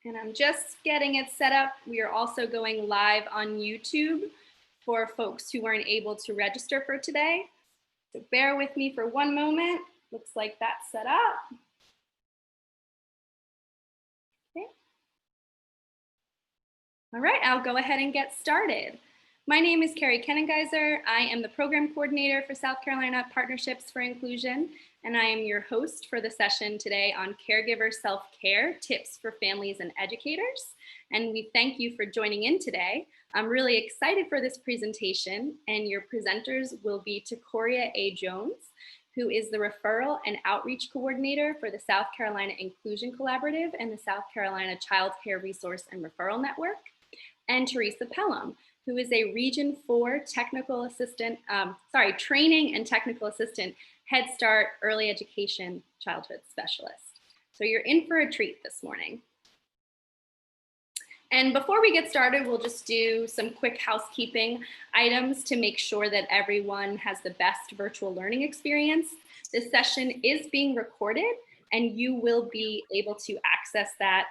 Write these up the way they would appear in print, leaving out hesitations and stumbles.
And I'm just getting it set up. We are also going live on YouTube for folks who weren't able to register for today. So bear with me for one moment. Looks like that's set up. Okay. All right, I'll go ahead and get started. My name is Carrie Kennengeiser. I am the program coordinator for South Carolina Partnerships for Inclusion, and I am your host for the session today on caregiver self-care tips for families and educators. And we thank you for joining in today. I'm really excited for this presentation, and your presenters will be Takoria A. Jones, who is the Referral and Outreach Coordinator for the South Carolina Inclusion Collaborative and the South Carolina Child Care Resource and Referral Network, and Teresa Pelham, who is a Region 4 technical assistant, training and technical assistant, Head Start Early Education Childhood Specialist. So you're in for a treat this morning. And before we get started, we'll just do some quick housekeeping items to make sure that everyone has the best virtual learning experience. This session is being recorded, and you will be able to access that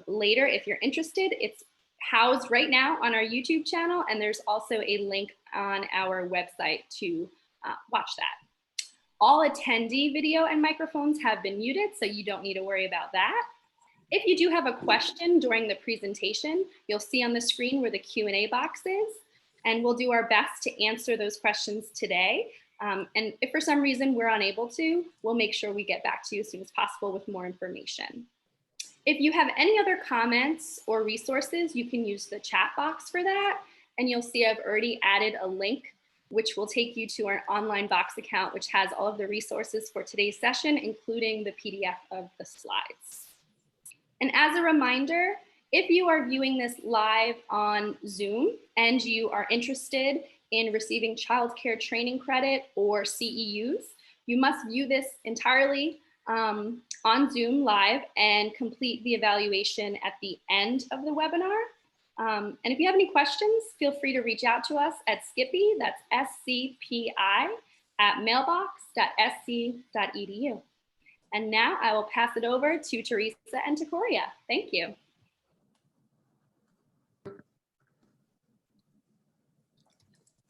later if you're interested. It's housed right now on our YouTube channel, and there's also a link on our website to watch that. All attendee video and microphones have been muted, so you don't need to worry about that. If you do have a question during the presentation, you'll see on the screen where the Q&A box is, and we'll do our best to answer those questions today. And if for some reason we're unable to, we'll make sure we get back to you as soon as possible with more information. If you have any other comments or resources, you can use the chat box for that. And you'll see I've already added a link which will take you to our online box account, which has all of the resources for today's session, including the PDF of the slides. And as a reminder, if you are viewing this live on Zoom and you are interested in receiving childcare training credit or CEUs, you must view this entirely on Zoom live and complete the evaluation at the end of the webinar. And if you have any questions, feel free to reach out to us at Skippy, that's SCPI, at mailbox.sc.edu. And now I will pass it over to Teresa and Takoria. Thank you.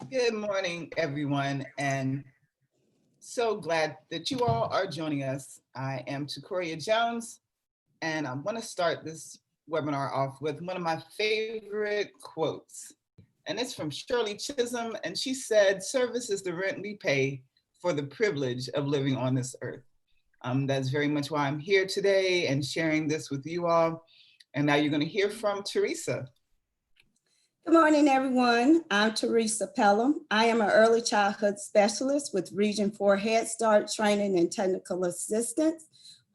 Good morning, everyone, and so glad that you all are joining us. I am Takoria Jones, and I want to start this webinar off with one of my favorite quotes. And it's from Shirley Chisholm, and she said, "Service is the rent we pay for the privilege of living on this earth." That's very much why I'm here today and sharing this with you all. And now you're going to hear from Teresa. Good morning, everyone. I'm Teresa Pelham. I am an early childhood specialist with Region 4 Head Start Training and Technical Assistance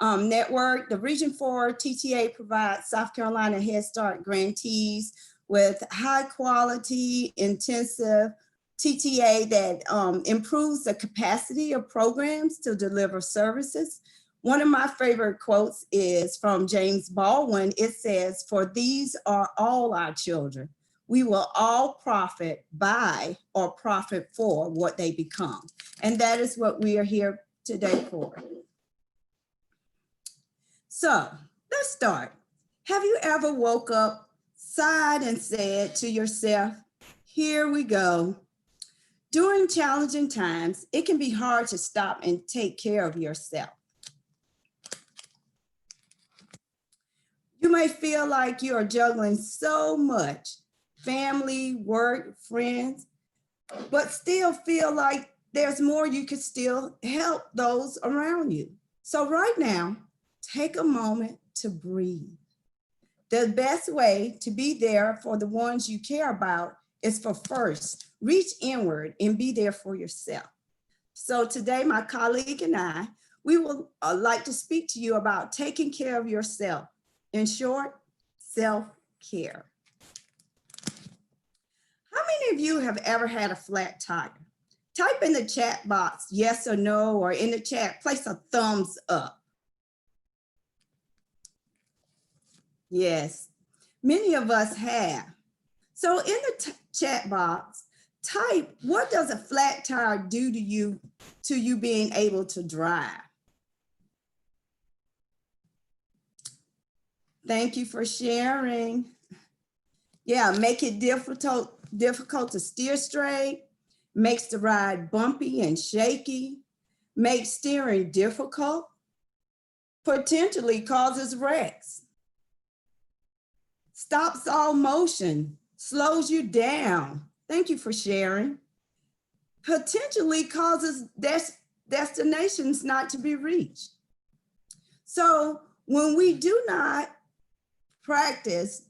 Network. The Region 4 TTA provides South Carolina Head Start grantees with high quality, intensive TTA that improves the capacity of programs to deliver services. One of my favorite quotes is from James Baldwin. It says, "For these are all our children. We will all profit by or profit for what they become." And that is what we are here today for. So let's start. Have you ever woke up, sighed, and said to yourself, "Here we go"? During challenging times, it can be hard to stop and take care of yourself. You may feel like you are juggling so much, family, work, friends, but still feel like there's more you could still help those around you. So right now, take a moment to breathe. The best way to be there for the ones you care about is for first, reach inward and be there for yourself. So today, my colleague and I, we will like to speak to you about taking care of yourself. In short, self-care. How many of you have ever had a flat tire? Type in the chat box, yes or no, or in the chat, place a thumbs up. Yes, many of us have. So in the chat box, type, what does a flat tire do to you being able to drive? Thank you for sharing. Yeah, make it difficult to steer straight, makes the ride bumpy and shaky, makes steering difficult, potentially causes wrecks, stops all motion, slows you down. Thank you for sharing. Potentially causes destinations not to be reached. So when we do not practice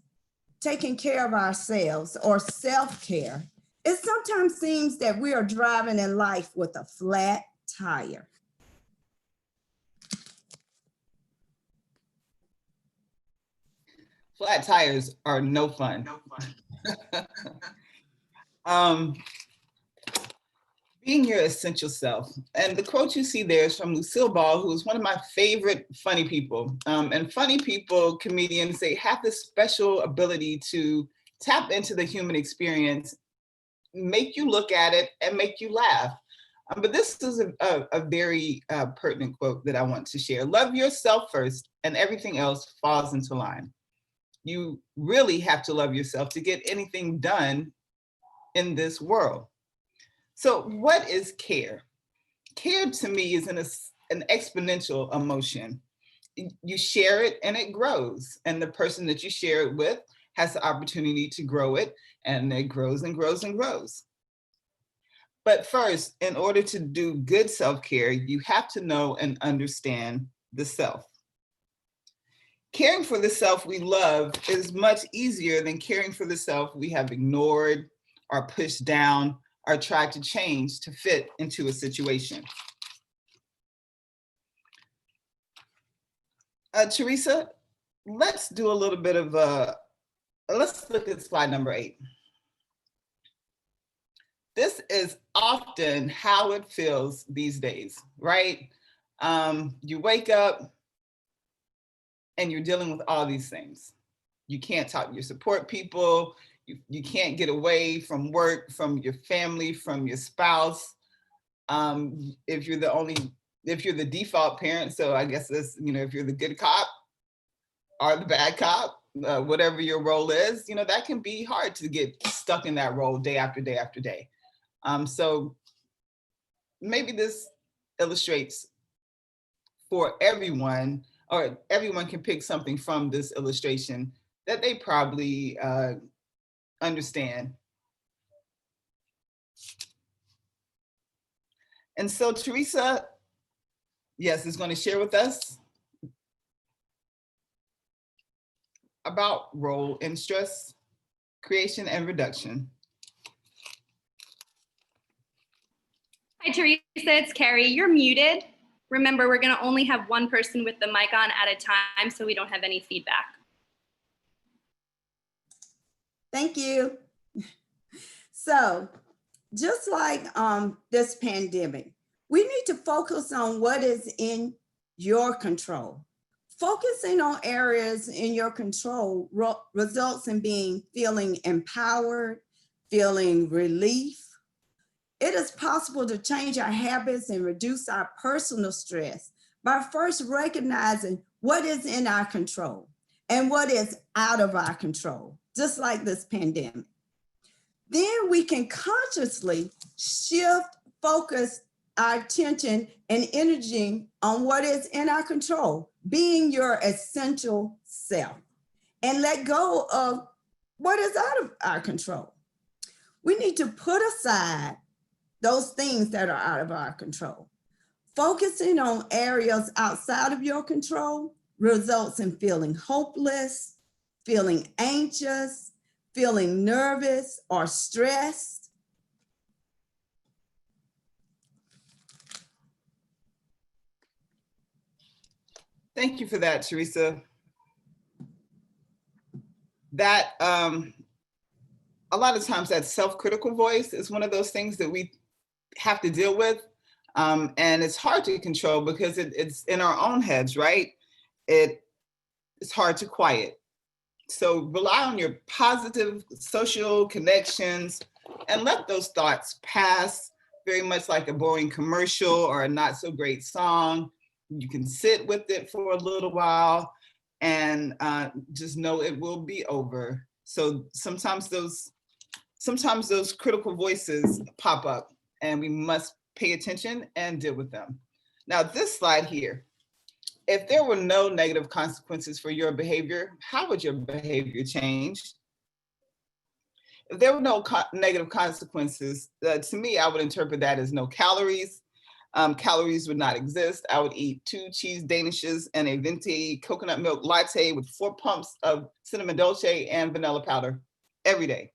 taking care of ourselves or self-care, it sometimes seems that we are driving in life with a flat tire. Flat tires are no fun. Being your essential self. And the quote you see there is from Lucille Ball, who is one of my favorite funny people. And funny people, comedians, they have this special ability to tap into the human experience, make you look at it and make you laugh. But this is a very pertinent quote that I want to share. Love yourself first and everything else falls into line. You really have to love yourself to get anything done in this world. So what is care? Care to me is an exponential emotion. You share it and it grows. And the person that you share it with has the opportunity to grow it, and it grows and grows and grows. But first, in order to do good self-care, you have to know and understand the self. Caring for the self we love is much easier than caring for the self we have ignored or pushed down or tried to change to fit into a situation. Teresa, let's do a little bit of let's look at slide number 8. This is often how it feels these days, right? You wake up and you're dealing with all these things. You can't talk to your support people. You can't get away from work, from your family, from your spouse. If you're the default parent, so I guess this, if you're the good cop or the bad cop, whatever your role is, that can be hard to get stuck in that role day after day after day. So maybe this illustrates for everyone, or everyone can pick something from this illustration that they probably understand. And so Teresa, yes, is going to share with us about role in stress creation and reduction. Hi, Teresa, it's Carrie. You're muted. Remember, we're going to only have one person with the mic on at a time, so we don't have any feedback. Thank you. So just like this pandemic, we need to focus on what is in your control. Focusing on areas in your control results in feeling empowered, feeling relief. It is possible to change our habits and reduce our personal stress by first recognizing what is in our control and what is out of our control, just like this pandemic. Then we can consciously shift, focus our attention and energy on what is in our control, being your essential self, and let go of what is out of our control. We need to put aside those things that are out of our control. Focusing on areas outside of your control results in feeling hopeless, feeling anxious, feeling nervous or stressed. Thank you for that, Teresa. That, a lot of times that self-critical voice is one of those things that we have to deal with. And it's hard to control because it's in our own heads, right? It's hard to quiet. So rely on your positive social connections and let those thoughts pass, very much like a boring commercial or a not so great song. You can sit with it for a little while and just know it will be over. So sometimes those critical voices pop up, and we must pay attention and deal with them. Now, this slide here, if there were no negative consequences for your behavior, how would your behavior change? If there were no negative consequences, to me, I would interpret that as no calories. Calories would not exist. I would eat 2 cheese danishes and a venti coconut milk latte with 4 pumps of cinnamon dolce and vanilla powder every day.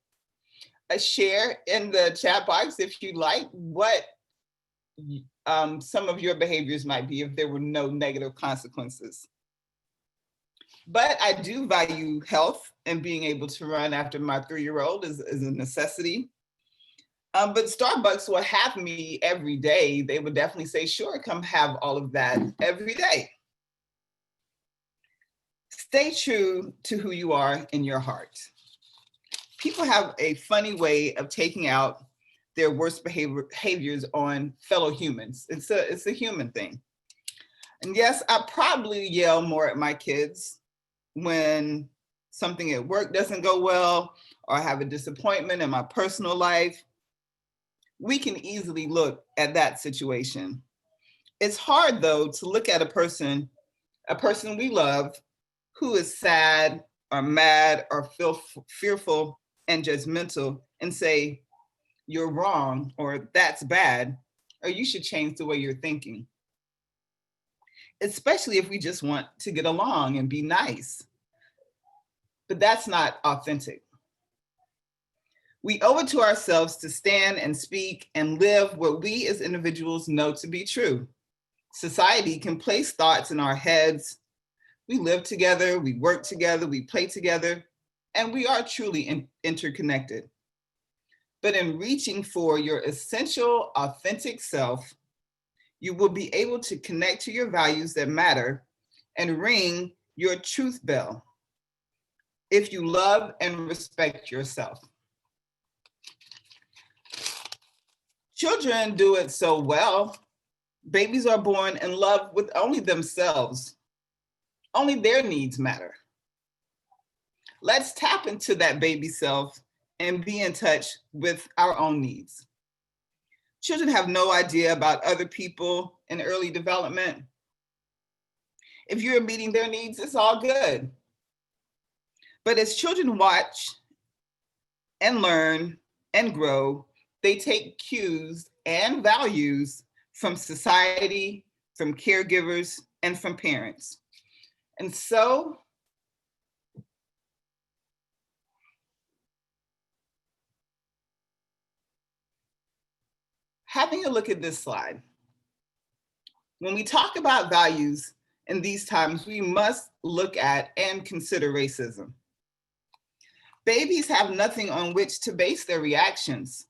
Share in the chat box if you like what some of your behaviors might be if there were no negative consequences. But I do value health, and being able to run after my 3-year-old is a necessity. But Starbucks will have me every day. They would definitely say, sure, come have all of that every day. Stay true to who you are in your heart. People have a funny way of taking out their worst behaviors on fellow humans. It's a human thing. And yes, I probably yell more at my kids when something at work doesn't go well, or I have a disappointment in my personal life. We can easily look at that situation. It's hard, though, to look at a person we love, who is sad or mad or fearful and judgmental, and say, you're wrong, or that's bad, or you should change the way you're thinking. Especially if we just want to get along and be nice. But that's not authentic. We owe it to ourselves to stand and speak and live what we as individuals know to be true. Society can place thoughts in our heads. We live together, we work together, we play together, and we are truly interconnected. But in reaching for your essential, authentic self, you will be able to connect to your values that matter and ring your truth bell if you love and respect yourself. Children do it so well. Babies are born in love with only themselves. Only their needs matter. Let's tap into that baby self and be in touch with our own needs. Children have no idea about other people in early development. If you're meeting their needs, it's all good. But as children watch and learn and grow, they take cues and values from society, from caregivers, and from parents. And so, having a look at this slide, when we talk about values in these times, we must look at and consider racism. Babies have nothing on which to base their reactions.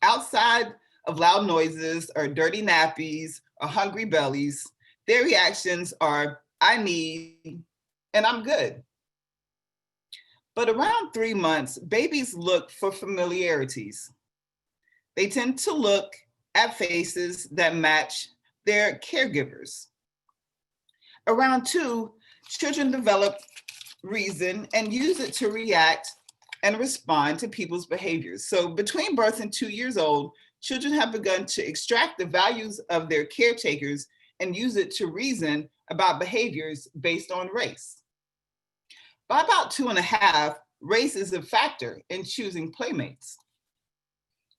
Outside of loud noises or dirty nappies or hungry bellies, their reactions are, I need, and I'm good. But around 3 months, babies look for familiarities. They tend to look at faces that match their caregivers. Around 2, children develop reason and use it to react and respond to people's behaviors. So between birth and 2 years old, children have begun to extract the values of their caretakers and use it to reason about behaviors based on race. By about 2.5, race is a factor in choosing playmates.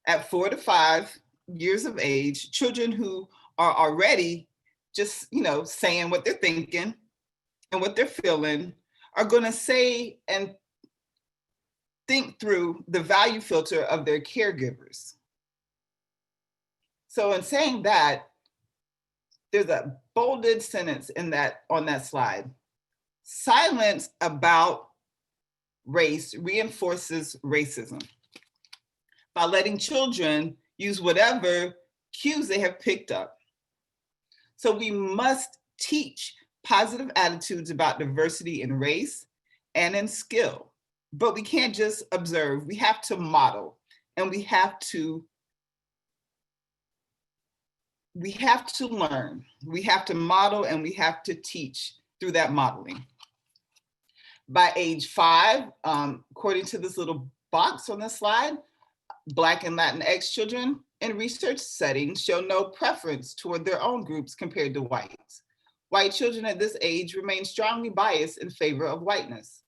At 4 to 5 years of age, children who are already just, saying what they're thinking and what they're feeling are going to say and think through the value filter of their caregivers. So in saying that, there's a bolded sentence on that slide. Silence about race reinforces racism by letting children use whatever cues they have picked up. So we must teach positive attitudes about diversity in race and in skill. But we can't just observe, we have to model, and we have to learn. We have to model and we have to teach through that modeling. By age 5, according to this little box on the slide, Black and Latinx children in research settings show no preference toward their own groups compared to whites. White children at this age remain strongly biased in favor of whiteness.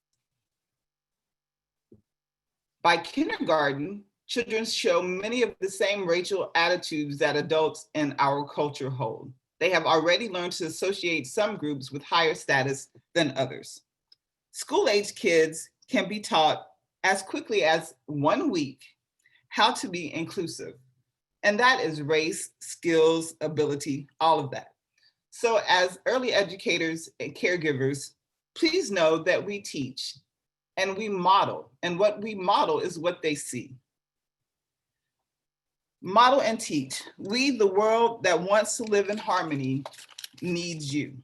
By kindergarten, children show many of the same racial attitudes that adults in our culture hold. They have already learned to associate some groups with higher status than others. School-age kids can be taught as quickly as 1 week how to be inclusive. And that is race, skills, ability, all of that. So as early educators and caregivers, please know that we teach and we model, and what we model is what they see. Model and teach. We, the world that wants to live in harmony, needs you.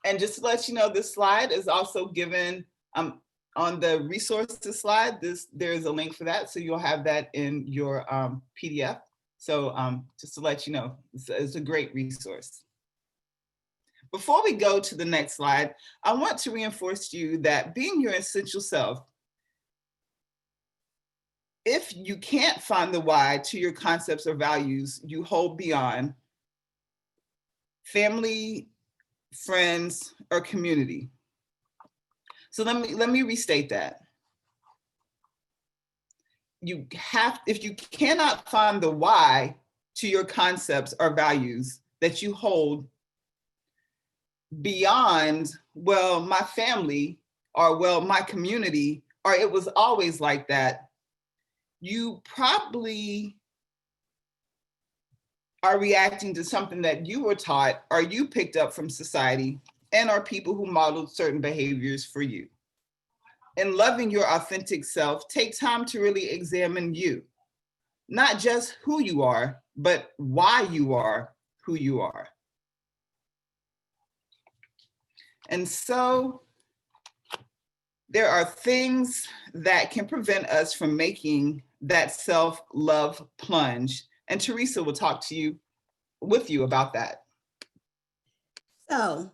And just to let you know, this slide is also given on the resources slide. There's a link for that, so you'll have that in your PDF. So just to let you know, it's a great resource. Before we go to the next slide, I want to reinforce to you that being your essential self, if you can't find the why to your concepts or values you hold beyond family, friends, or community. So let me restate that. If you cannot find the why to your concepts or values that you hold beyond, well, my family, or well, my community, or it was always like that, you probably are reacting to something that you were taught or you picked up from society and are people who modeled certain behaviors for you. In loving your authentic self, take time to really examine you, not just who you are, but why you are who you are. And so there are things that can prevent us from making that self-love plunge. And Teresa will talk to with you about that. So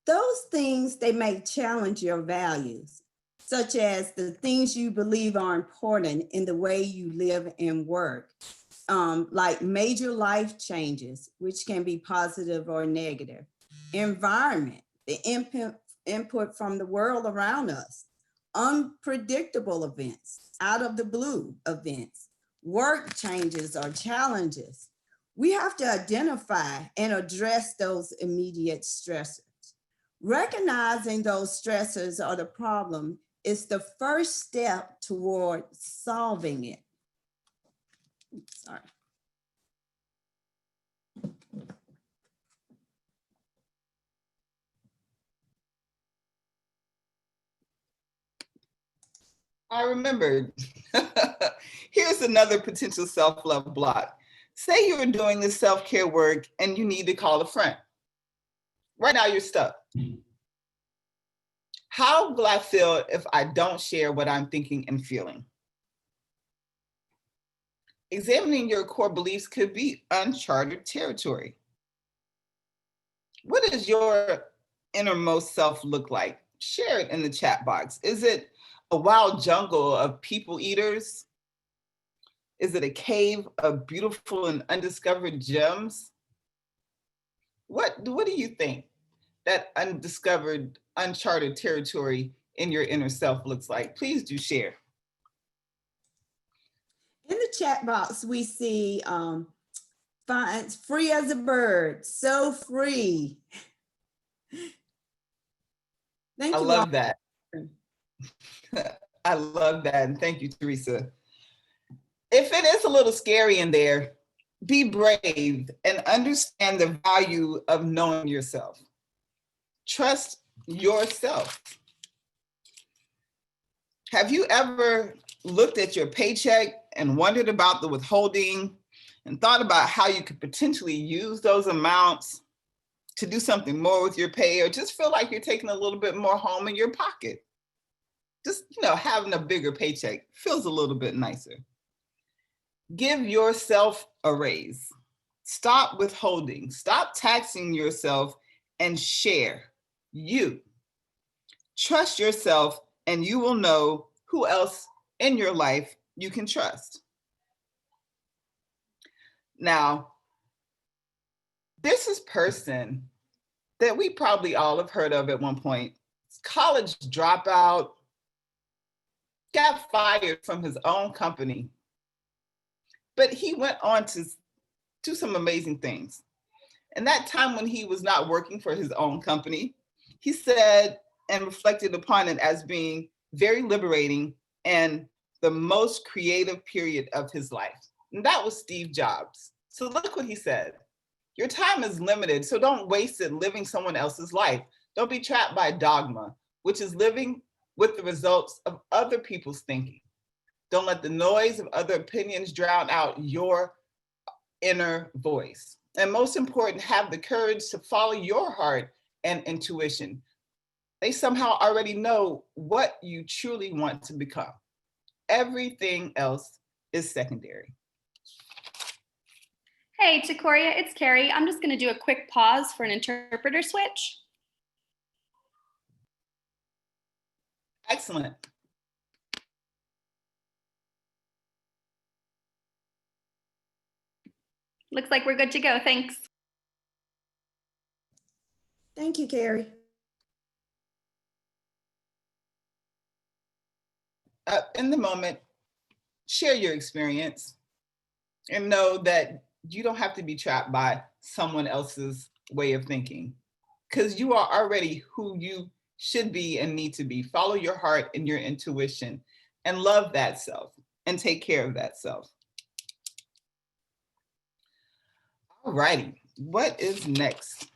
those things, they may challenge your values, such as the things you believe are important in the way you live and work, like major life changes, which can be positive or negative, environment, the input from the world around us, unpredictable events, out of the blue events, work changes or challenges. We have to identify and address those immediate stressors. Recognizing those stressors or the problem is the first step toward solving it. Sorry. I remembered. Here's another potential self-love block. Say you're doing this self-care work and you need to call a friend. Right now you're stuck. How will I feel if I don't share what I'm thinking and feeling? Examining your core beliefs could be uncharted territory. What does your innermost self look like? Share it in the chat box. Is it a wild jungle of people eaters? Is it a cave of beautiful and undiscovered gems? What do you think that undiscovered, uncharted territory in your inner self looks like? Please do share. In the chat box, we see free as a bird, so free. Thank you. I love that. I love that. And thank you, Teresa. If it is a little scary in there, be brave and understand the value of knowing yourself. Trust yourself. Have you ever looked at your paycheck and wondered about the withholding and thought about how you could potentially use those amounts to do something more with your pay, or just feel like you're taking a little bit more home in your pocket? Just, having a bigger paycheck feels a little bit nicer. Give yourself a raise. Stop withholding. Stop taxing yourself and share you. Trust yourself and you will know who else in your life you can trust. Now, this is person that we probably all have heard of at one point. College dropout, got fired from his own company, but he went on to do some amazing things. And that time when he was not working for his own company, he said and reflected upon it as being very liberating and the most creative period of his life. And that was Steve Jobs. So look what he said. Your time is limited, so don't waste it living someone else's life. Don't be trapped by dogma, which is living with the results of other people's thinking. Don't let the noise of other opinions drown out your inner voice. And most important, have the courage to follow your heart and intuition. They somehow already know what you truly want to become. Everything else is secondary. Hey, Takoria, it's Carrie. I'm just going to do a quick pause for an interpreter switch. Excellent. Looks like we're good to go. Thanks. Thank you, Carrie. In the moment, share your experience and know that you don't have to be trapped by someone else's way of thinking, because you are already who you should be and need to be. Follow your heart and your intuition and love that self and take care of that self. All righty, what is next?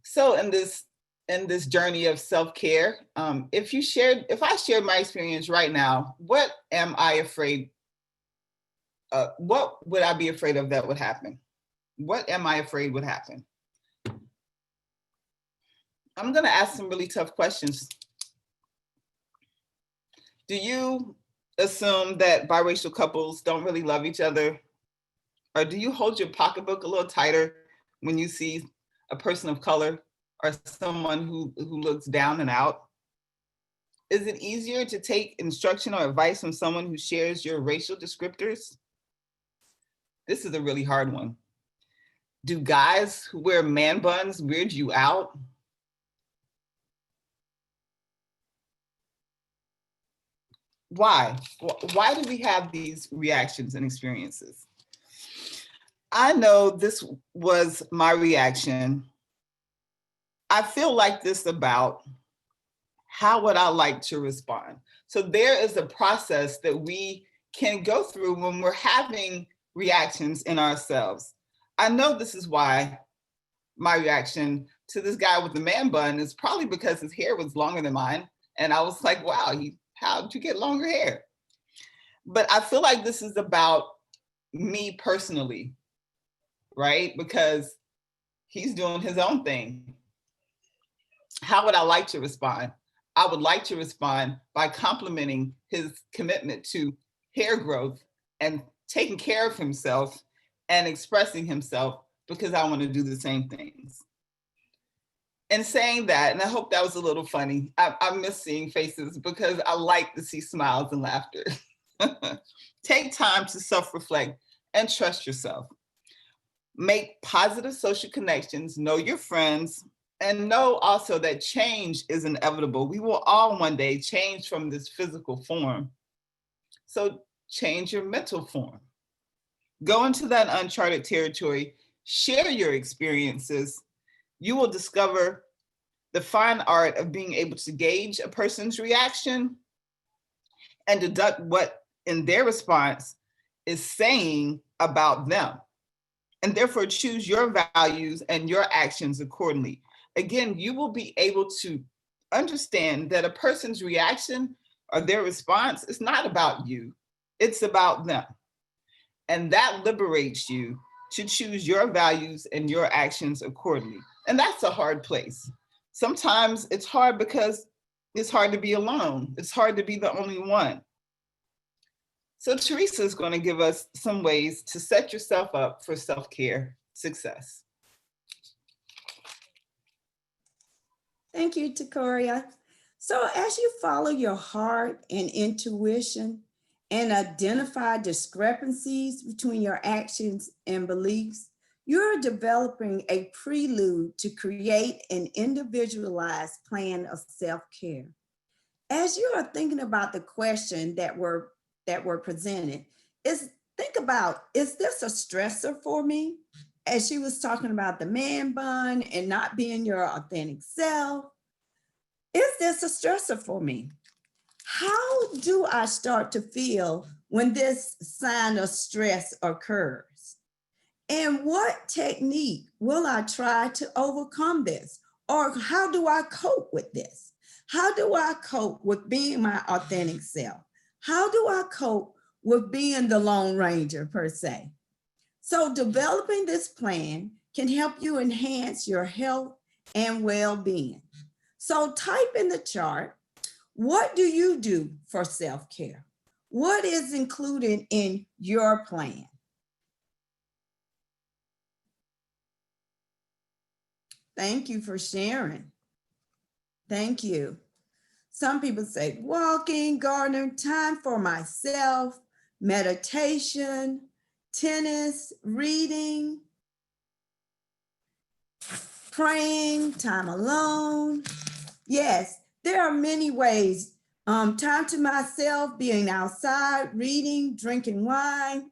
So in this journey of self-care, if I shared my experience right now, what am I afraid? What would I be afraid of that would happen? What am I afraid would happen? I'm gonna ask some really tough questions. Do you assume that biracial couples don't really love each other? Or do you hold your pocketbook a little tighter when you see a person of color or someone who looks down and out? Is it easier to take instruction or advice from someone who shares your racial descriptors? This is a really hard one. Do guys who wear man buns weird you out? Why? Why do we have these reactions and experiences? I know this was my reaction. I feel like this about how would I like to respond? So there is a process that we can go through when we're having reactions in ourselves. I know this is why my reaction to this guy with the man bun is probably because his hair was longer than mine. And I was like, wow, how did you get longer hair? But I feel like this is about me personally, right? Because he's doing his own thing. How would I like to respond? I would like to respond by complimenting his commitment to hair growth and taking care of himself and expressing himself, because I want to do the same things. And saying that, and I hope that was a little funny. I miss seeing faces because I like to see smiles and laughter. Take time to self-reflect and trust yourself. Make positive social connections, know your friends, and know also that change is inevitable. We will all one day change from this physical form. So change your mental form. Go into that uncharted territory, share your experiences. You will discover the fine art of being able to gauge a person's reaction and deduct what in their response is saying about them, and therefore choose your values and your actions accordingly. Again, you will be able to understand that a person's reaction or their response is not about you, it's about them. And that liberates you to choose your values and your actions accordingly. And that's a hard place. Sometimes it's hard because it's hard to be alone. It's hard to be the only one. So Teresa is going to give us some ways to set yourself up for self-care success. Thank you, Takoria. So as you follow your heart and intuition and identify discrepancies between your actions and beliefs, you're developing a prelude to create an individualized plan of self-care. As you are thinking about the question that were presented, think about, is this a stressor for me? As she was talking about the man bun and not being your authentic self, is this a stressor for me? How do I start to feel when this sign of stress occurs? And what technique will I try to overcome this? Or how do I cope with this? How do I cope with being my authentic self? How do I cope with being the Lone Ranger per se? So developing this plan can help you enhance your health and well-being. So type in the chart, what do you do for self-care? What is included in your plan? Thank you for sharing. Thank you. Some people say walking, gardening, time for myself, meditation, tennis, reading, praying, time alone. Yes, there are many ways. Time to myself, being outside, reading, drinking wine,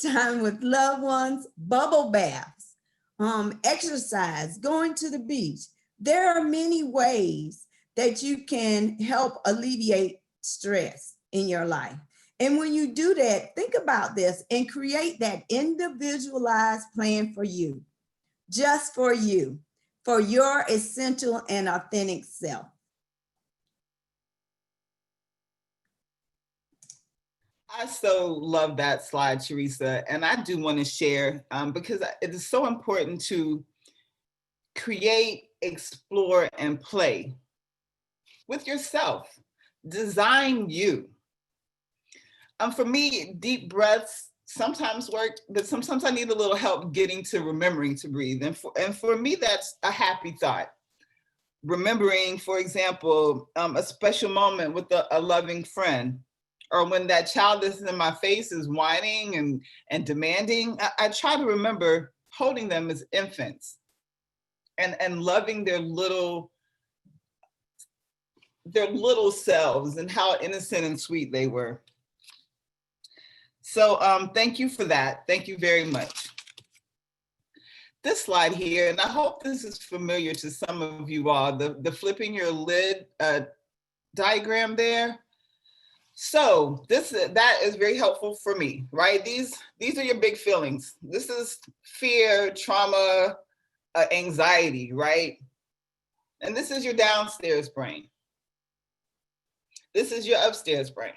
time with loved ones, bubble baths, exercise, going to the beach. There are many ways that you can help alleviate stress in your life. And when you do that, think about this and create that individualized plan for you, just for you, for your essential and authentic self. I so love that slide, Teresa. And I do want to share because it is so important to create, explore, and play with yourself. Design you. For me, deep breaths sometimes work, but sometimes I need a little help getting to remembering to breathe. And for me, that's a happy thought. Remembering, for example, a special moment with a loving friend, or when that child that's in my face is whining and demanding, I try to remember holding them as infants and loving their little selves and how innocent and sweet they were. So thank you for that. Thank you very much. This slide here, and I hope this is familiar to some of you all, the flipping your lid diagram there. So that is very helpful for me, right? These are your big feelings. This is fear, trauma, anxiety, right? And this is your downstairs brain. This is your upstairs brain.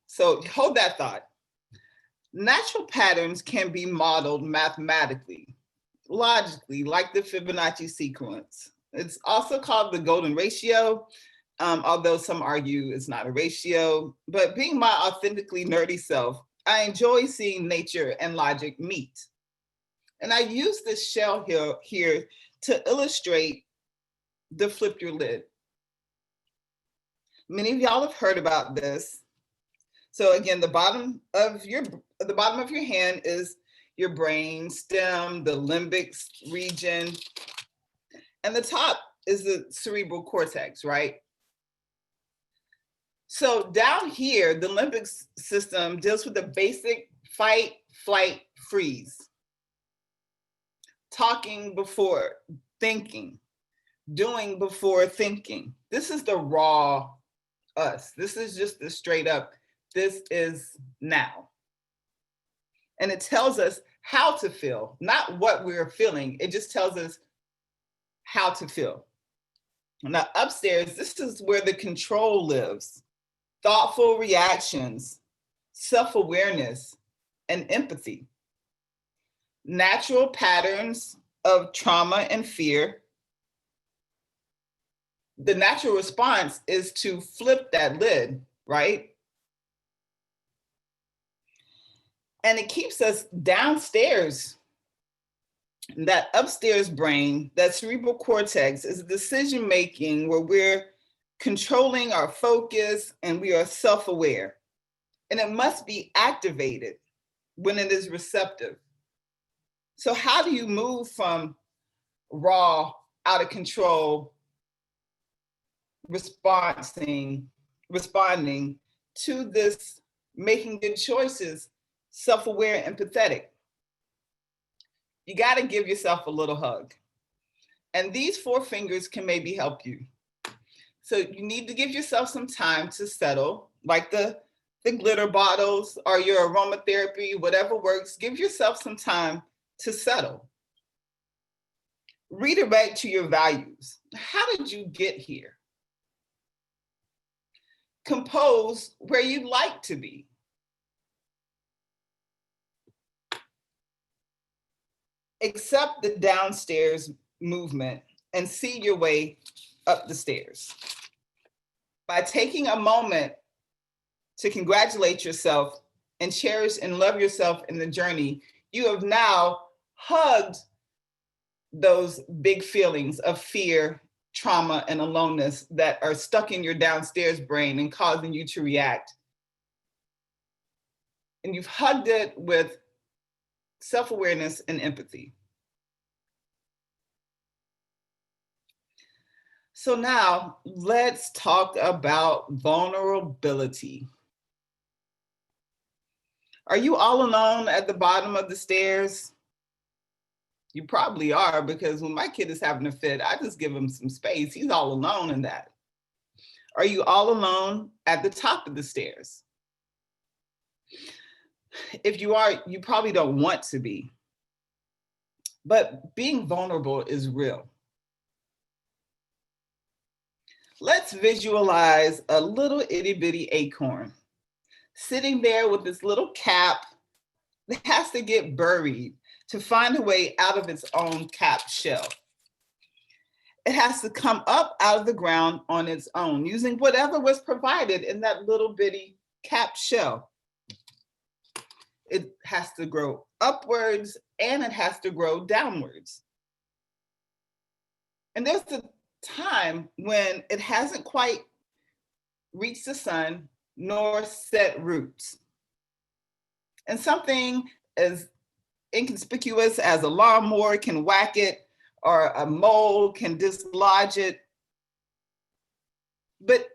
So hold that thought. Natural patterns can be modeled mathematically, logically, like the Fibonacci sequence. It's also called the golden ratio, although some argue it's not a ratio. But being my authentically nerdy self, I enjoy seeing nature and logic meet. And I use this shell here to illustrate the flip your lid. Many of y'all have heard about this. So again, the bottom of your hand is your brain stem, the limbic region, and the top is the cerebral cortex, right? So down here, the limbic system deals with the basic fight, flight, freeze. Talking before thinking, doing before thinking. This is the raw us. This is just the straight up, this is now. And it tells us how to feel, not what we're feeling. It just tells us how to feel. Now upstairs, this is where the control lives. Thoughtful reactions, self-awareness, and empathy. Natural patterns of trauma and fear. The natural response is to flip that lid, right? And it keeps us downstairs That upstairs brain, that cerebral cortex, is decision making where we're controlling our focus and we are self-aware. And it must be activated when it is receptive. So how do you move from raw, out of control, responding to this making good choices, self-aware, empathetic? You got to give yourself a little hug. And these 4 fingers can maybe help you. So you need to give yourself some time to settle, like the glitter bottles or your aromatherapy, whatever works. Give yourself some time to settle. Redirect to your values. How did you get here? Compose where you'd like to be. Accept the downstairs movement and see your way up the stairs. By taking a moment to congratulate yourself and cherish and love yourself in the journey, you have now hugged those big feelings of fear, trauma, and aloneness that are stuck in your downstairs brain and causing you to react. And you've hugged it with self-awareness and empathy. So now let's talk about vulnerability. Are you all alone at the bottom of the stairs? You probably are, because when my kid is having a fit, I just give him some space. He's all alone in that. Are you all alone at the top of the stairs? If you are, you probably don't want to be. But being vulnerable is real. Let's visualize a little itty bitty acorn sitting there with this little cap that has to get buried to find a way out of its own cap shell. It has to come up out of the ground on its own using whatever was provided in that little bitty cap shell. It has to grow upwards and it has to grow downwards. And there's a time when it hasn't quite reached the sun nor set roots. And something as inconspicuous as a lawnmower can whack it, or a mole can dislodge it. But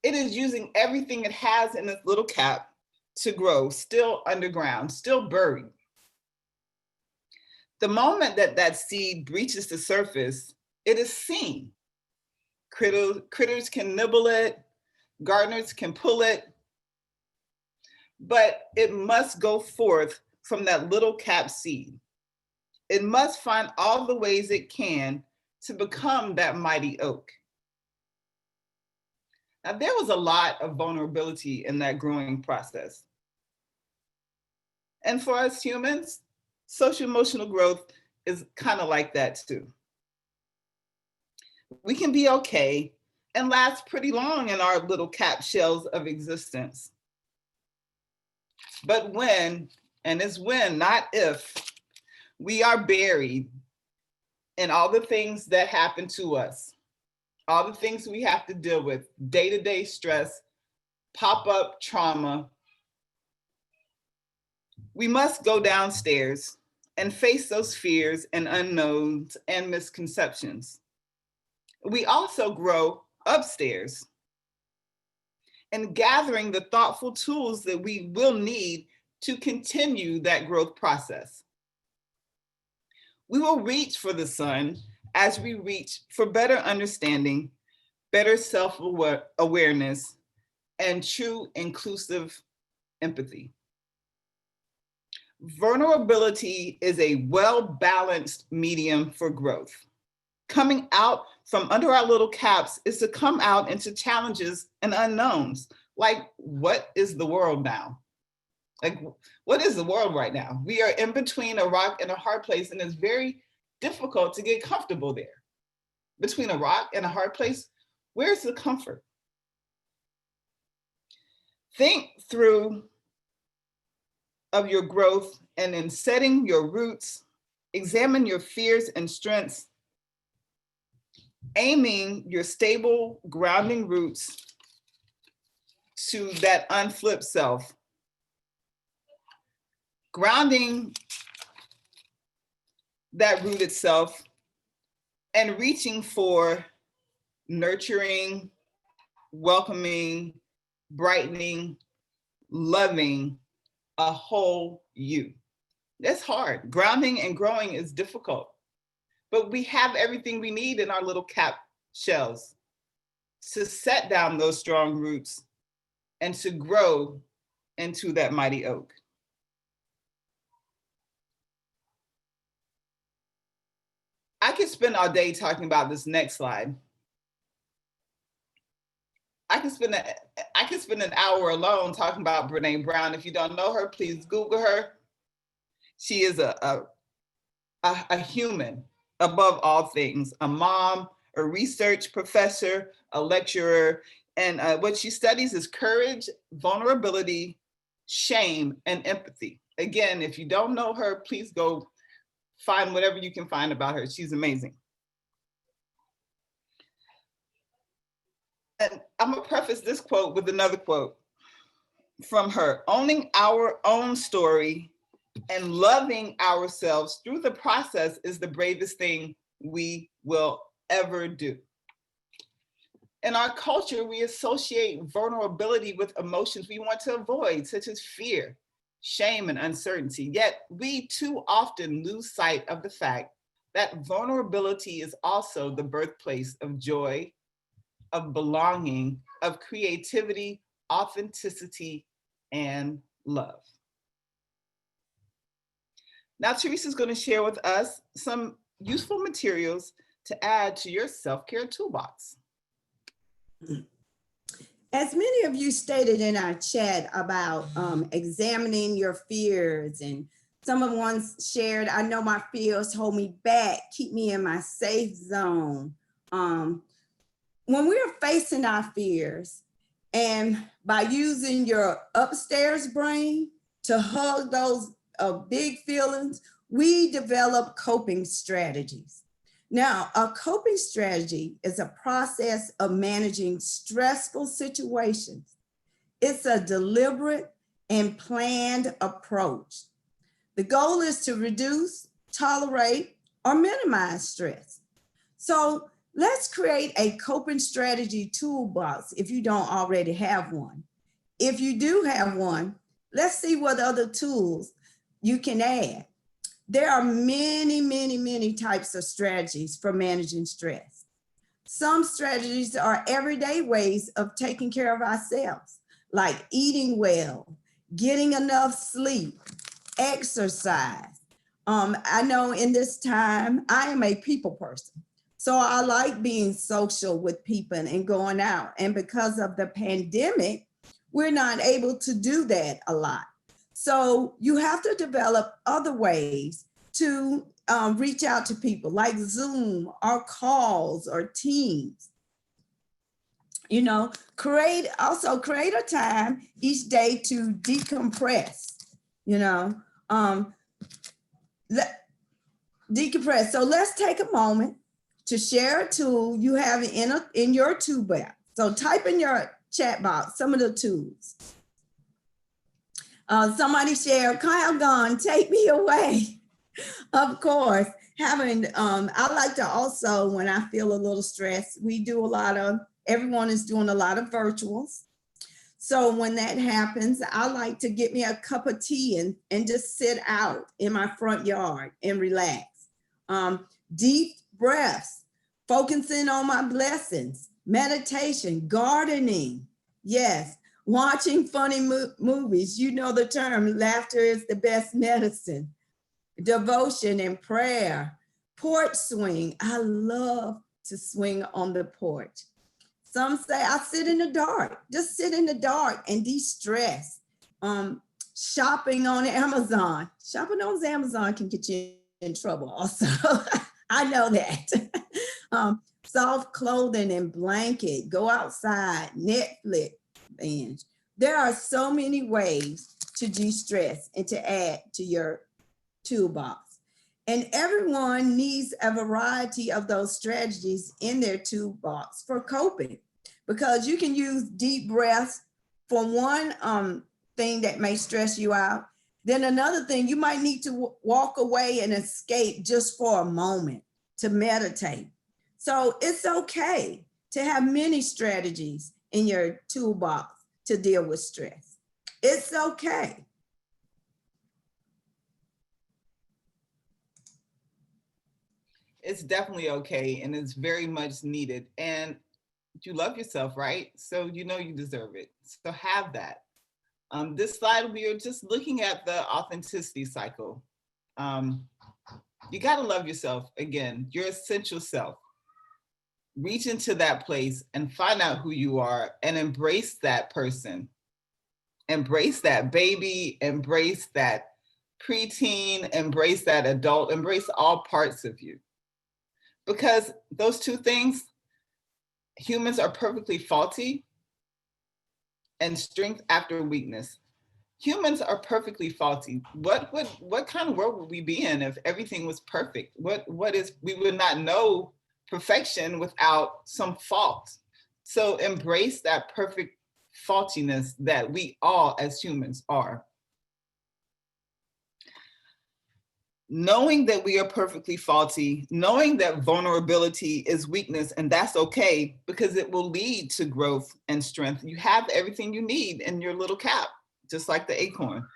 it is using everything it has in its little cap to grow, still underground, still buried. The moment that that seed breaches the surface, it is seen. Critters can nibble it, gardeners can pull it, but it must go forth from that little cap seed. It must find all the ways it can to become that mighty oak. Now, there was a lot of vulnerability in that growing process. And for us humans, social emotional growth is kind of like that too. We can be okay and last pretty long in our little cap shells of existence. But when, and it's when, not if, we are buried in all the things that happen to us, all the things we have to deal with, day-to-day stress, pop-up trauma, we must go downstairs and face those fears and unknowns and misconceptions. We also grow upstairs and gathering the thoughtful tools that we will need to continue that growth process. We will reach for the sun as we reach for better understanding, better self-awareness, and true inclusive empathy. Vulnerability is a well-balanced medium for growth. Coming out from under our little caps is to come out into challenges and unknowns. Like, what is the world now? Like, what is the world right now? We are in between a rock and a hard place, and it's very difficult to get comfortable there. Between a rock and a hard place, where's the comfort? Think through of your growth and in setting your roots Examine your fears and strengths, aiming your stable grounding roots to that unflipped self. Grounding that rooted self and reaching for nurturing, welcoming, brightening, loving a whole you. That's hard. Grounding and growing is difficult, but we have everything we need in our little cap shells to set down those strong roots and to grow into that mighty oak. I could spend all day talking about this next slide. I could spend an hour alone talking about Brené Brown. If you don't know her, please Google her. She is a human above all things, a mom, a research professor, a lecturer, and what she studies is courage, vulnerability, shame, and empathy. Again, if you don't know her, please go find whatever you can find about her. She's amazing. And I'm gonna preface this quote with another quote from her. Owning our own story and loving ourselves through the process is the bravest thing we will ever do. In our culture, we associate vulnerability with emotions we want to avoid, such as fear, shame, and uncertainty. Yet we too often lose sight of the fact that vulnerability is also the birthplace of joy, of belonging, of creativity, authenticity, and love. Now, Teresa's going to share with us some useful materials to add to your self-care toolbox. As many of you stated in our chat about examining your fears, and someone shared, I know my fears hold me back, keep me in my safe zone. When we're facing our fears, and by using your upstairs brain to hug those big feelings, we develop coping strategies. Now, a coping strategy is a process of managing stressful situations. It's a deliberate and planned approach. The goal is to reduce, tolerate, or minimize stress. So let's create a coping strategy toolbox if you don't already have one. If you do have one, let's see what other tools you can add. There are many, many, many types of strategies for managing stress. Some strategies are everyday ways of taking care of ourselves, like eating well, getting enough sleep, exercise. I know in this time, I am a people person. So I like being social with people and going out. And because of the pandemic, we're not able to do that a lot. So you have to develop other ways to reach out to people like Zoom or calls or Teams. You know, create a time each day to decompress, you know, decompress. So let's take a moment to share a tool you have in your toolbox. So type in your chat box some of the tools. Somebody shared, Kyle gone, take me away. Of course, I like to also, when I feel a little stressed, everyone is doing a lot of virtuals. So when that happens, I like to get me a cup of tea and just sit out in my front yard and relax. Deep breaths, focusing on my blessings, meditation, gardening. Yes. Watching funny movies, you know the term, laughter is the best medicine. Devotion and prayer. Porch swing, I love to swing on the porch. Some say I sit in the dark, just sit in the dark and de-stress. Shopping on Amazon. Shopping on Amazon can get you in trouble also. I know that. Soft clothing and blanket, go outside, Netflix. Binge. There are so many ways to de-stress and to add to your toolbox. And everyone needs a variety of those strategies in their toolbox for coping, because you can use deep breaths for one thing that may stress you out. Then another thing, you might need to walk away and escape just for a moment to meditate. So it's okay to have many strategies in your toolbox to deal with stress. It's okay. It's definitely okay, and it's very much needed. And you love yourself, right? So you know you deserve it. So have that. This slide, we are just looking at the authenticity cycle. You got to love yourself again, your essential self. Reach into that place and find out who you are and embrace that person. Embrace that baby, embrace that preteen, embrace that adult, embrace all parts of you. Because those two things, humans are perfectly faulty and strength after weakness. Humans are perfectly faulty. What kind of world would we be in if everything was perfect? We would not know perfection without some fault. So embrace that perfect faultiness that we all as humans are. Knowing that we are perfectly faulty, knowing that vulnerability is weakness, and that's okay because it will lead to growth and strength. You have everything you need in your little cap, just like the acorn.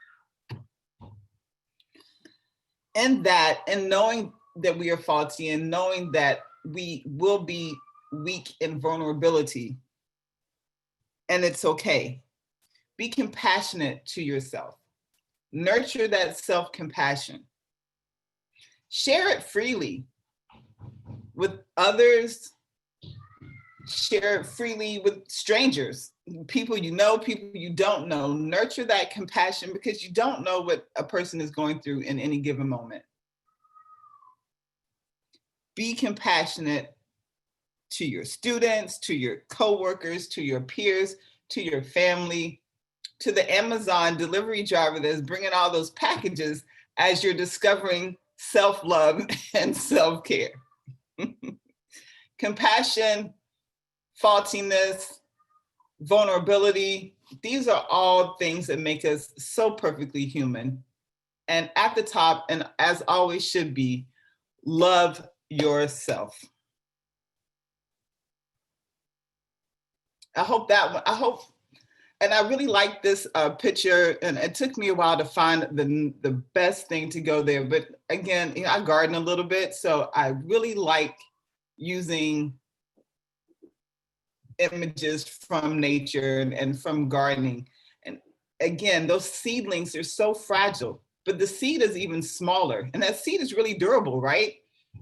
And knowing that we are faulty and knowing that we will be weak in vulnerability, and it's okay. Be compassionate to yourself. Nurture that self-compassion. Share it freely with others. Share it freely with strangers, people you know, people you don't know. Nurture that compassion because you don't know what a person is going through in any given moment. Be compassionate to your students, to your coworkers, to your peers, to your family, to the Amazon delivery driver that's bringing all those packages as you're discovering self-love and self-care. Compassion, faultiness, vulnerability, these are all things that make us so perfectly human. And at the top, and as always should be, love yourself. And I really like this picture, and it took me a while to find the best thing to go there. But again, I garden a little bit, so I really like using images from nature and from gardening. And again, those seedlings are so fragile, but the seed is even smaller. And that seed is really durable, right?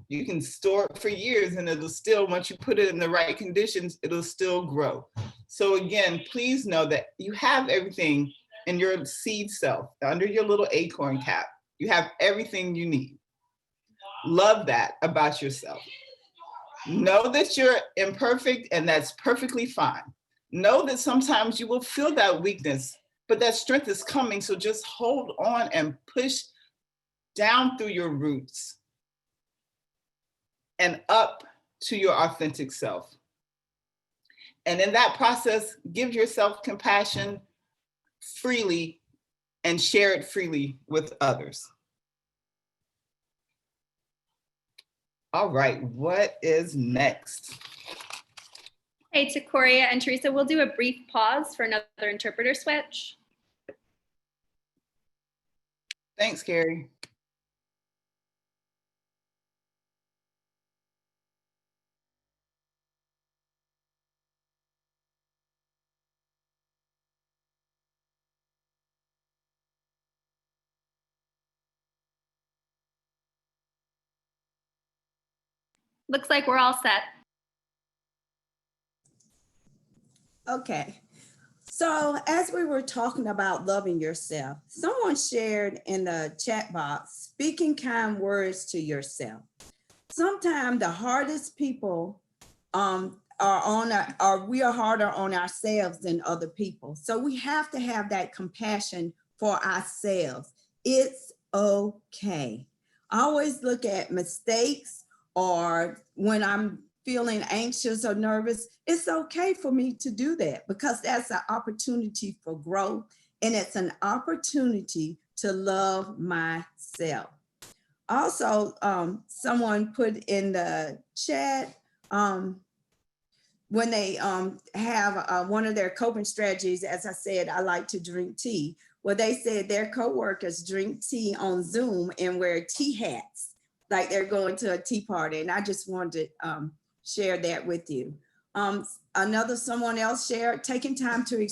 You can store it for years and it'll still, once you put it in the right conditions, it'll still grow. So again, please know that you have everything in your seed self, under your little acorn cap. You have everything you need. Love that about yourself. Know that you're imperfect and that's perfectly fine. Know that sometimes you will feel that weakness, but that strength is coming. So just hold on and push down through your roots and up to your authentic self. And in that process, give yourself compassion freely and share it freely with others. All right, what is next? Hey, to Coria and Teresa, we'll do a brief pause for another interpreter switch. Thanks, Carrie. Looks like we're all set. Okay. So as we were talking about loving yourself, someone shared in the chat box, speaking kind words to yourself. Sometimes the hardest people we are harder on ourselves than other people. So we have to have that compassion for ourselves. It's okay. I always look at mistakes, or when I'm feeling anxious or nervous, it's okay for me to do that because that's an opportunity for growth, and it's an opportunity to love myself. Also, someone put in the chat, when they have one of their coping strategies, as I said, I like to drink tea. Well, they said their coworkers drink tea on Zoom and wear tea hats, like they're going to a tea party. And I just wanted to share that with you. Someone else shared, taking time to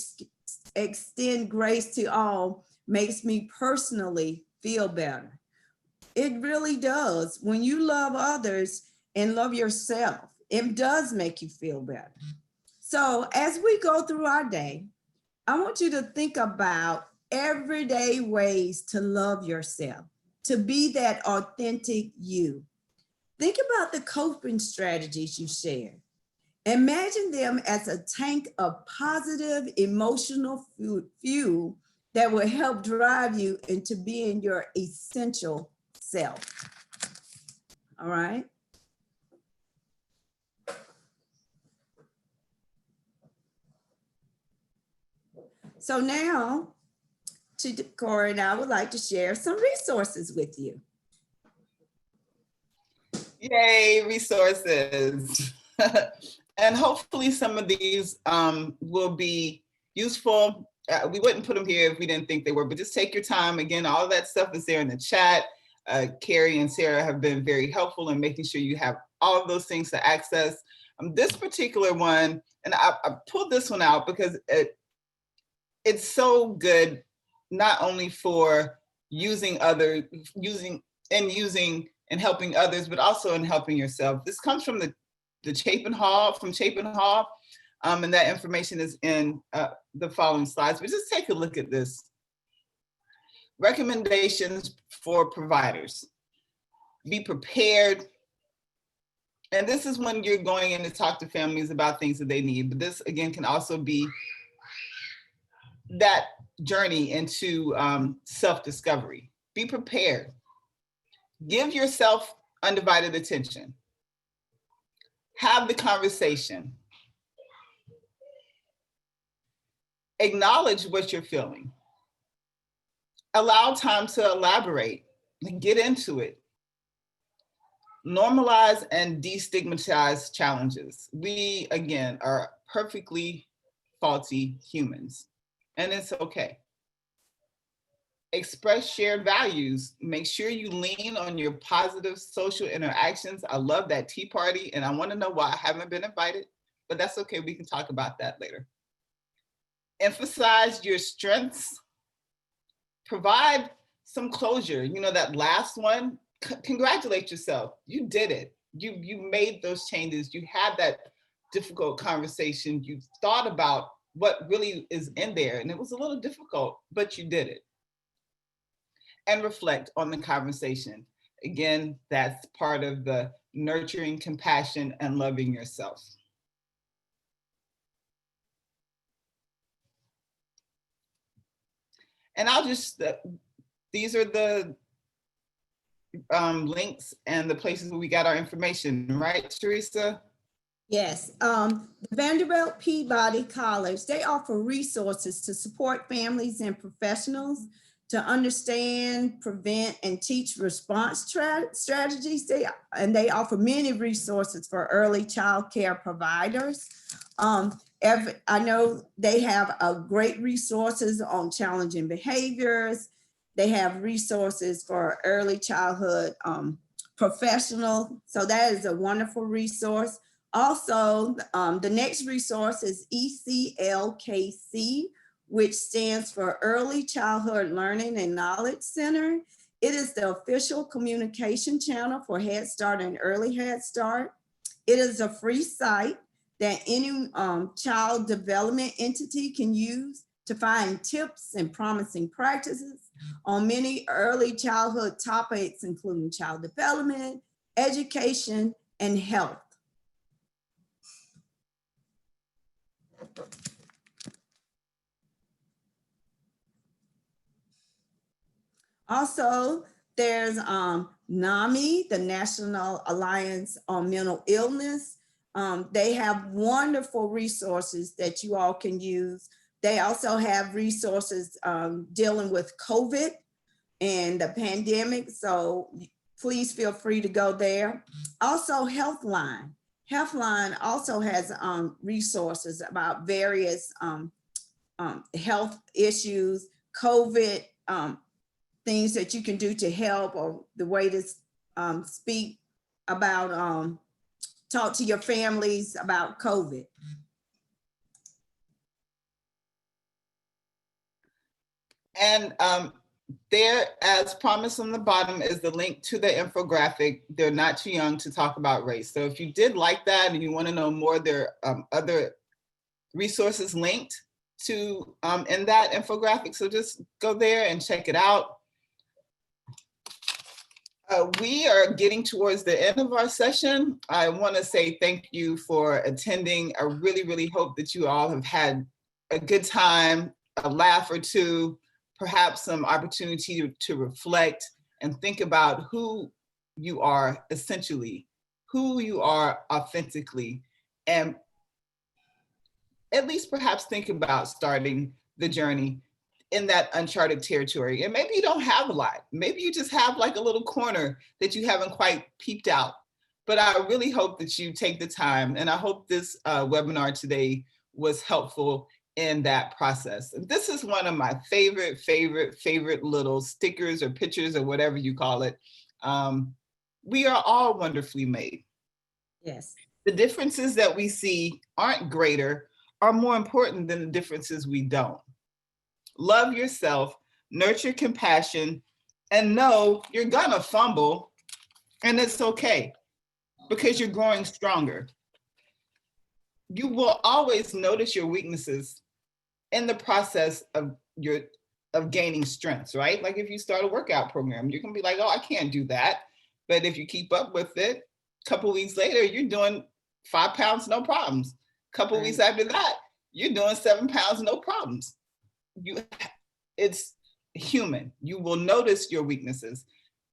extend grace to all makes me personally feel better. It really does. When you love others and love yourself, it does make you feel better. So as we go through our day, I want you to think about everyday ways to love yourself, to be that authentic you. Think about the coping strategies you shared. Imagine them as a tank of positive emotional fuel that will help drive you into being your essential self. All right. So now, Corey and I would like to share some resources with you. Yay, resources. And hopefully some of these will be useful. We wouldn't put them here if we didn't think they were, but just take your time. Again, all of that stuff is there in the chat. Carrie and Sarah have been very helpful in making sure you have all of those things to access. This particular one, and I pulled this one out because it's so good, not only for using and helping others, but also in helping yourself. This comes from the Chapin Hall, and that information is in the following slides, but just take a look at this. Recommendations for providers. Be prepared. And this is when you're going in to talk to families about things that they need, but this again can also be that journey into self-discovery. Be prepared. Give yourself undivided attention. Have the conversation. Acknowledge what you're feeling. Allow time to elaborate. Get into it. Normalize and destigmatize challenges. We, again, are perfectly faulty humans, and it's okay. Express shared values. Make sure you lean on your positive social interactions. I love that tea party, and I want to know why I haven't been invited, but that's okay. We can talk about that later. Emphasize your strengths. Provide some closure. You know, that last one, congratulate yourself. You did it. You made those changes. You had that difficult conversation. You thought about what really is in there, and it was a little difficult, but you did it. And reflect on the conversation. Again, that's part of the nurturing compassion and loving yourself. And I'll just, these are the links and the places where we got our information, right, Teresa? Yes, the Vanderbilt Peabody College, they offer resources to support families and professionals to understand, prevent, and teach response strategies. They offer many resources for early child care providers. I know they have great resources on challenging behaviors. They have resources for early childhood professional. So that is a wonderful resource. Also, the next resource is ECLKC, which stands for Early Childhood Learning and Knowledge Center. It is the official communication channel for Head Start and Early Head Start. It is a free site that any child development entity can use to find tips and promising practices on many early childhood topics, including child development, education, and health. Also, there's NAMI, the National Alliance on Mental Illness. They have wonderful resources that you all can use. They also have resources dealing with COVID and the pandemic. So please feel free to go there. Also Healthline. Healthline also has resources about various health issues, COVID, things that you can do to help, or the way to speak about, talk to your families about COVID. And there, as promised on the bottom, is the link to the infographic. They're not too young to talk about race. So if you did like that and you want to know more, there are other resources linked to in that infographic. So just go there and check it out. We are getting towards the end of our session. I want to say thank you for attending. I really, really hope that you all have had a good time, a laugh or two, perhaps some opportunity to reflect and think about who you are essentially, who you are authentically, and at least perhaps think about starting the journey in that uncharted territory. And maybe you don't have a lot. Maybe you just have like a little corner that you haven't quite peeped out. But I really hope that you take the time, and I hope this webinar today was helpful in that process. And this is one of my favorite little stickers or pictures or whatever you call it. We are all wonderfully made. Yes. The differences that we see aren't greater, are more important than the differences we don't. Love yourself, nurture compassion, and know you're gonna fumble, and it's okay, because you're growing stronger. You will always notice your weaknesses in the process of gaining strengths, right? Like if you start a workout program, you can be like, oh, I can't do that. But if you keep up with it, a couple of weeks later, you're doing 5 pounds, no problems. A couple of weeks after that, you're doing 7 pounds, no problems. It's human. You will notice your weaknesses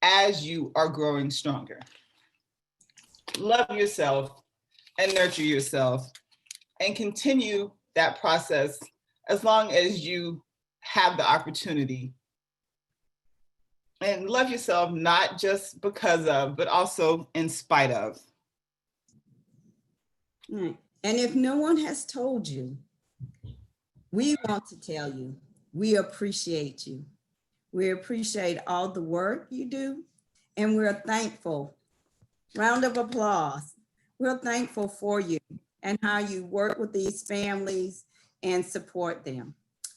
as you are growing stronger. Love yourself and nurture yourself, and continue that process as long as you have the opportunity. And love yourself, not just because of, but also in spite of. Right. And if no one has told you, we want to tell you, we appreciate you. We appreciate all the work you do, and we're thankful. Round of applause. We're thankful for you and how you work with these families and support them.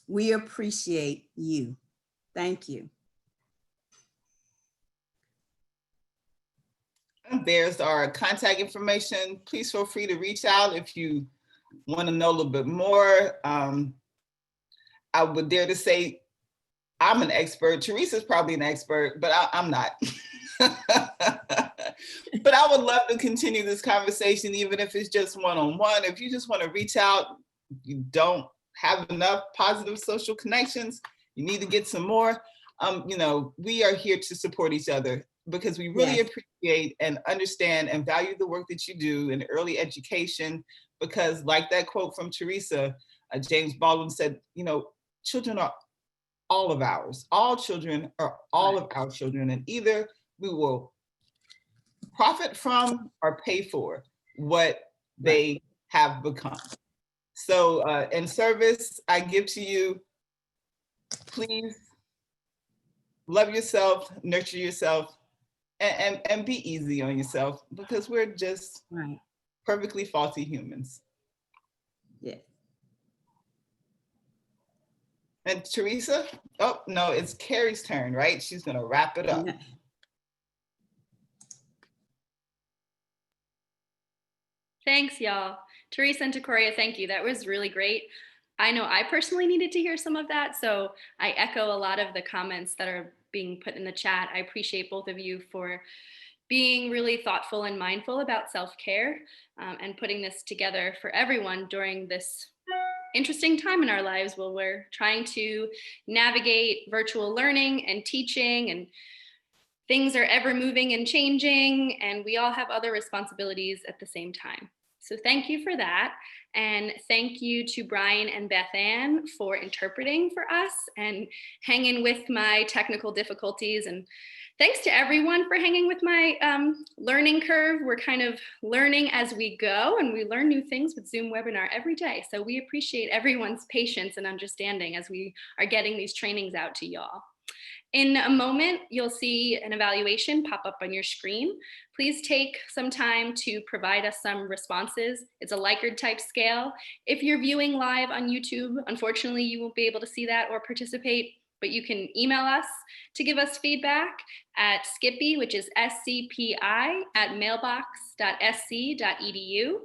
We appreciate you. Thank you. There's our contact information. Please feel free to reach out if you want to know a little bit more. I would dare to say I'm an expert. Teresa's probably an expert, but I'm not. But I would love to continue this conversation, even if it's just one-on-one. If you just want to reach out, you don't have enough positive social connections, you need to get some more. We are here to support each other, because we really appreciate and understand and value the work that you do in early education. Because like that quote from Teresa, James Baldwin said, children are all of ours. All children are all of our children, and either we will profit from or pay for what they have become. So in service, I give to you, please love yourself, nurture yourself, and be easy on yourself, because we're just perfectly faulty humans. Yeah. And Teresa, oh no, it's Carrie's turn, right? She's gonna wrap it up. Thanks, y'all. Teresa and Takoria, thank you. That was really great. I know I personally needed to hear some of that, so I echo a lot of the comments that are being put in the chat. I appreciate both of you for being really thoughtful and mindful about self-care and putting this together for everyone during this interesting time in our lives while we're trying to navigate virtual learning and teaching and things are ever moving and changing, and we all have other responsibilities at the same time. So thank you for that. And thank you to Brian and Beth Ann for interpreting for us and hanging with my technical difficulties. And thanks to everyone for hanging with my learning curve. We're kind of learning as we go, and we learn new things with Zoom webinar every day. So we appreciate everyone's patience and understanding as we are getting these trainings out to y'all. In a moment, you'll see an evaluation pop up on your screen. Please take some time to provide us some responses. It's a Likert type scale. If you're viewing live on YouTube, unfortunately, you won't be able to see that or participate, but you can email us to give us feedback at Skippy, which is scpi@mailbox.sc.edu.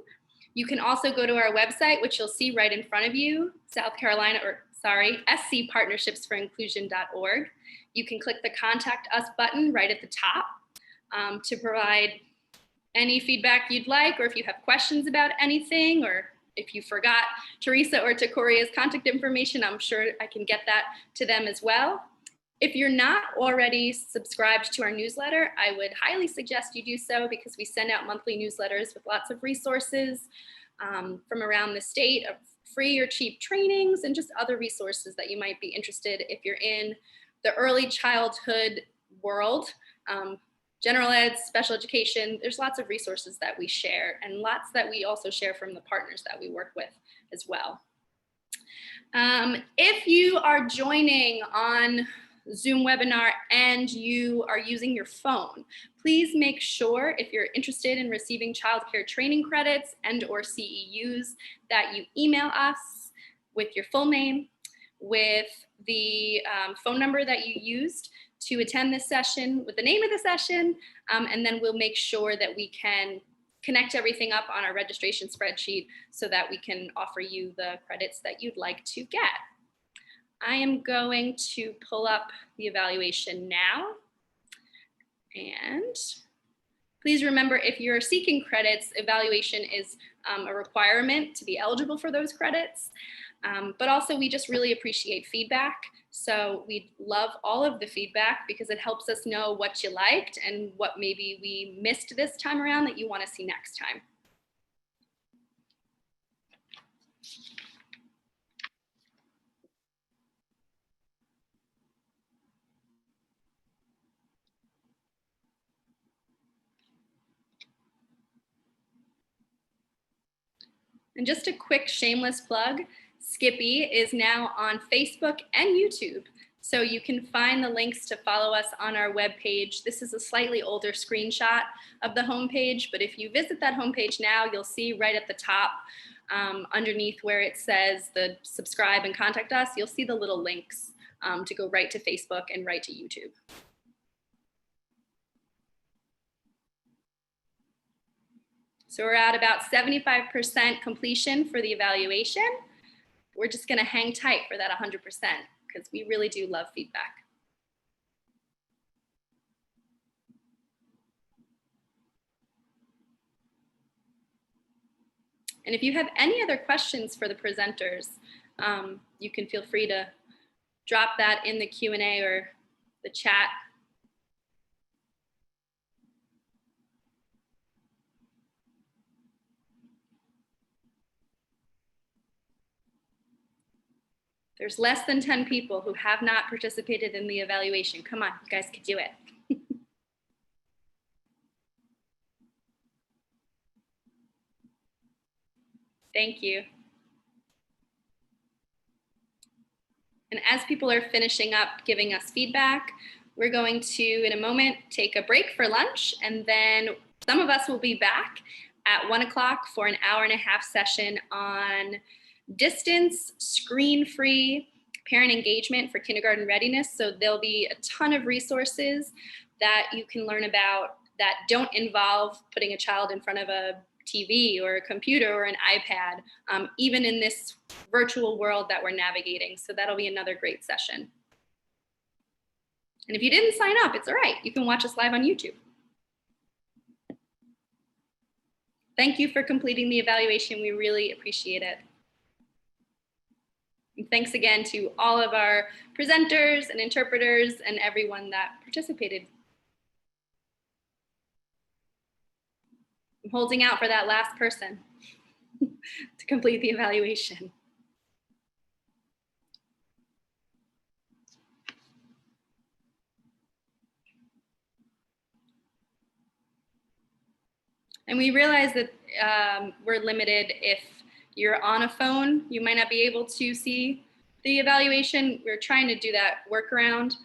You can also go to our website, which you'll see right in front of you, scpartnerships-for-inclusion.org. You can click the Contact Us button right at the top to provide any feedback you'd like, or if you have questions about anything, or if you forgot Teresa or Takoria's contact information, I'm sure I can get that to them as well. If you're not already subscribed to our newsletter, I would highly suggest you do so, because we send out monthly newsletters with lots of resources from around the state of free or cheap trainings and just other resources that you might be interested if you're in the early childhood world, general ed, special education. There's lots of resources that we share, and lots that we also share from the partners that we work with as well. If you are joining on Zoom webinar and you are using your phone, please make sure, if you're interested in receiving childcare training credits and/or CEUs, that you email us with your full name, with the phone number that you used to attend this session, with the name of the session, and then we'll make sure that we can connect everything up on our registration spreadsheet so that we can offer you the credits that you'd like to get. I am going to pull up the evaluation now. And please remember, if you're seeking credits, evaluation is a requirement to be eligible for those credits. But also, we just really appreciate feedback. So we'd love all of the feedback, because it helps us know what you liked and what maybe we missed this time around that you want to see next time. And just a quick shameless plug, Skippy is now on Facebook and YouTube. So you can find the links to follow us on our webpage. This is a slightly older screenshot of the homepage, but if you visit that homepage now, you'll see right at the top, underneath where it says the subscribe and contact us, you'll see the little links to go right to Facebook and right to YouTube. So we're at about 75% completion for the evaluation. We're just gonna hang tight for that 100%, because we really do love feedback. And if you have any other questions for the presenters, you can feel free to drop that in the Q&A or the chat. There's less than 10 people who have not participated in the evaluation. Come on, you guys could do it. Thank you. And as people are finishing up giving us feedback, we're going to, in a moment, take a break for lunch, and then some of us will be back at 1 o'clock for an hour-and-a-half session on distance, screen-free parent engagement for kindergarten readiness. So there'll be a ton of resources that you can learn about that don't involve putting a child in front of a TV or a computer or an iPad, even in this virtual world that we're navigating. So that'll be another great session. And if you didn't sign up, it's all right. You can watch us live on YouTube. Thank you for completing the evaluation. We really appreciate it. And thanks again to all of our presenters and interpreters and everyone that participated. holding out for that last person to complete the evaluation. And we realize that we're limited. If you're on a phone, you might not be able to see the evaluation. We're trying to do that workaround.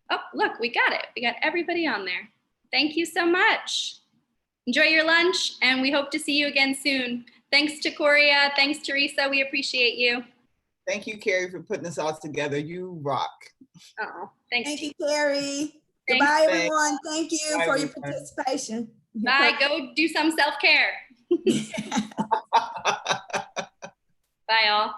Oh, look, we got it. We got everybody on there. Thank you so much. Enjoy your lunch, and we hope to see you again soon. Thanks to Coria. Thanks, Teresa. We appreciate you. Thank you, Carrie, for putting this all together. You rock. Oh, thanks. Thank you, Carrie. Thanks. Goodbye, everyone. Thank you Bye, for your everyone. participation. Bye. Go do some self-care. Bye, all.